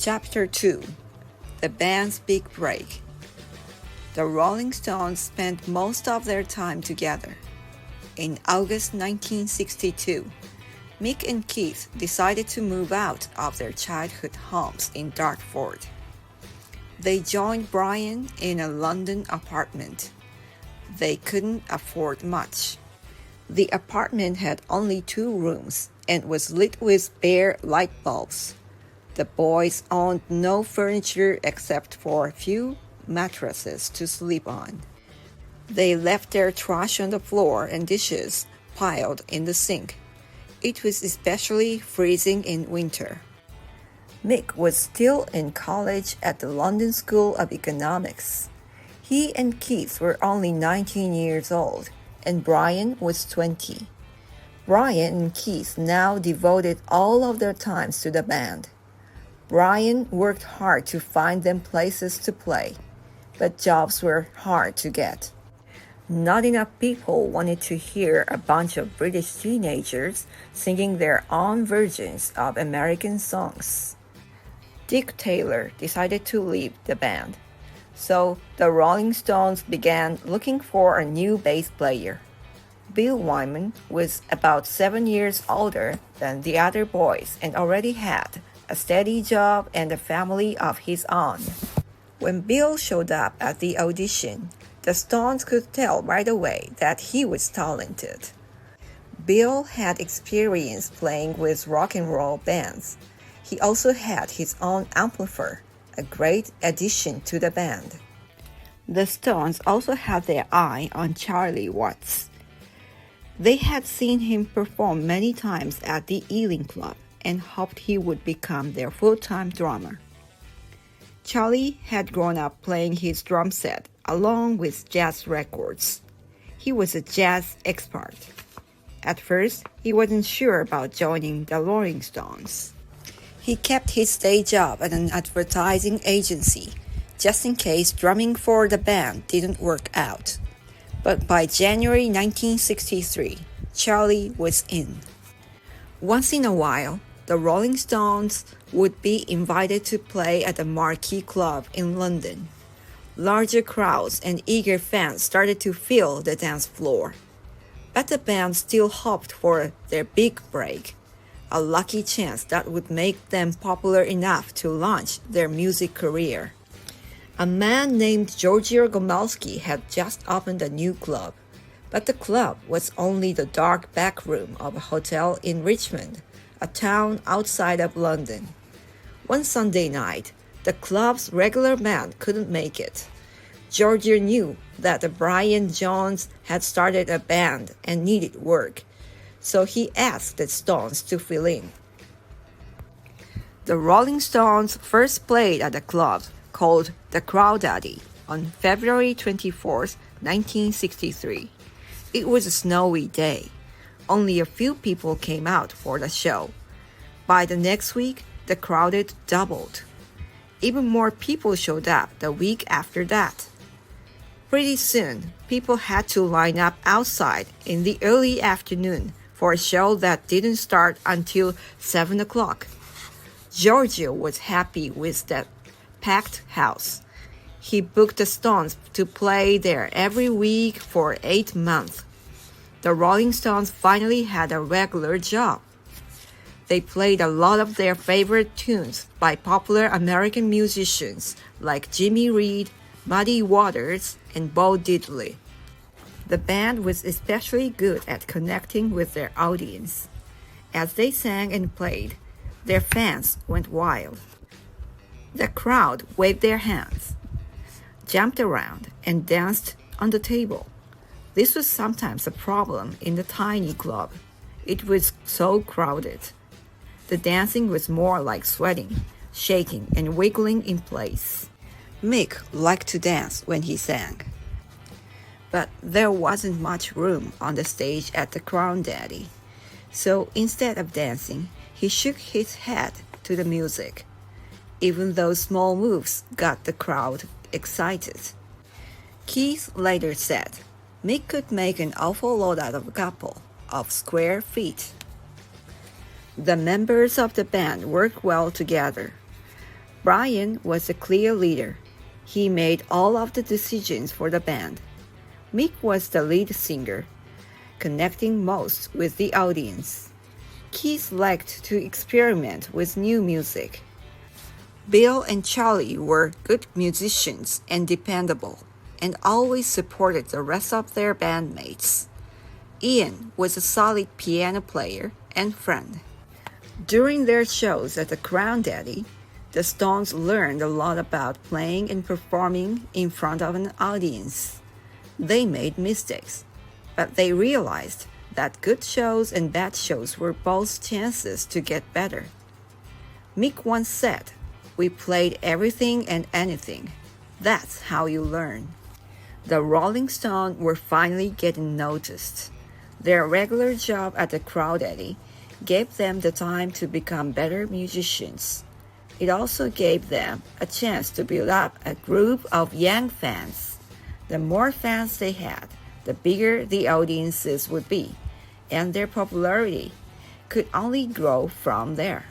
Chapter 2 The Band's Big Break. The Rolling Stones spent most of their time together. In August 1962, Mick and Keith decided to move out of their childhood homes in Dartford. They joined Brian in a London apartment. They couldn't afford much. The apartment had only 2 rooms and was lit with bare light bulbs. The boys owned no furniture except for a few mattresses to sleep on. They left their trash on the floor and dishes piled in the sink. It was especially freezing in winter. Mick was still in college at the London School of Economics. He and Keith were only 19 years old, and Brian was 20. Brian and Keith now devoted all of their times to the band. Brian worked hard to find them places to play, but jobs were hard to get. Not enough people wanted to hear a bunch of British teenagers singing their own versions of American songs. Dick Taylor decided to leave the band, so the Rolling Stones began looking for a new bass player. Bill Wyman was about 7 years older than the other boys and already had a steady job and a family of his own. When Bill showed up at the audition, the Stones could tell right away that he was talented. Bill had experience playing with rock and roll bands. He also had his own amplifier, a great addition to the band. The Stones also had their eye on Charlie Watts. They had seen him perform many times at the Ealing Club and hoped he would become their full-time drummer. Charlie had grown up playing his drum set along with jazz records. He was a jazz expert. At first, he wasn't sure about joining the Rolling Stones. He kept his day job at an advertising agency, just in case drumming for the band didn't work out. But by January 1963, Charlie was in. Once in a while, the Rolling Stones would be invited to play at a marquee club in London. Larger crowds and eager fans started to fill the dance floor. But the band still hoped for their big break, a lucky chance that would make them popular enough to launch their music career. A man named Giorgio Gomulski had just opened a new club, but the club was only the dark back room of a hotel in Richmond, a town outside of London. One Sunday night, the club's regular band couldn't make it. Giorgio knew that Brian Jones had started a band and needed work, so he asked the Stones to fill in. The Rolling Stones first played at a club called the Crawdaddy on February 24, 1963. It was a snowy day. Only a few people came out for the show. By the next week, the crowd had doubled. Even more people showed up the week after that. Pretty soon, people had to line up outside in the early afternoon for a show that didn't start until 7 o'clock. Giorgio was happy with that packed house. He booked the Stones to play there every week for 8 months. The Rolling Stones finally had a regular job. They played a lot of their favorite tunes by popular American musicians like Jimmy Reed, Muddy Waters, and Bo Diddley. The band was especially good at connecting with their audience. As they sang and played, their fans went wild. The crowd waved their hands, jumped around, and danced on the table. This was sometimes a problem in the tiny club. It was so crowded. The dancing was more like sweating, shaking, and wiggling in place. Mick liked to dance when he sang. But there wasn't much room on the stage at the Crawdaddy. So instead of dancing, he shook his head to the music. Even those small moves got the crowd excited. Keith later said, Mick could make an awful lot out of a couple of square feet. The members of the band worked well together. Brian was a clear leader. He made all of the decisions for the band. Mick was the lead singer, connecting most with the audience. Keith liked to experiment with new music. Bill and Charlie were good musicians and dependable, and always supported the rest of their bandmates. Ian was a solid piano player and friend. During their shows at the Crown Daddy, the Stones learned a lot about playing and performing in front of an audience. They made mistakes, but they realized that good shows and bad shows were both chances to get better. Mick once said, "We played everything and anything. That's how you learn." The Rolling Stones were finally getting noticed. Their regular job at the Crawdaddy gave them the time to become better musicians. It also gave them a chance to build up a group of young fans. The more fans they had, the bigger the audiences would be, and their popularity could only grow from there.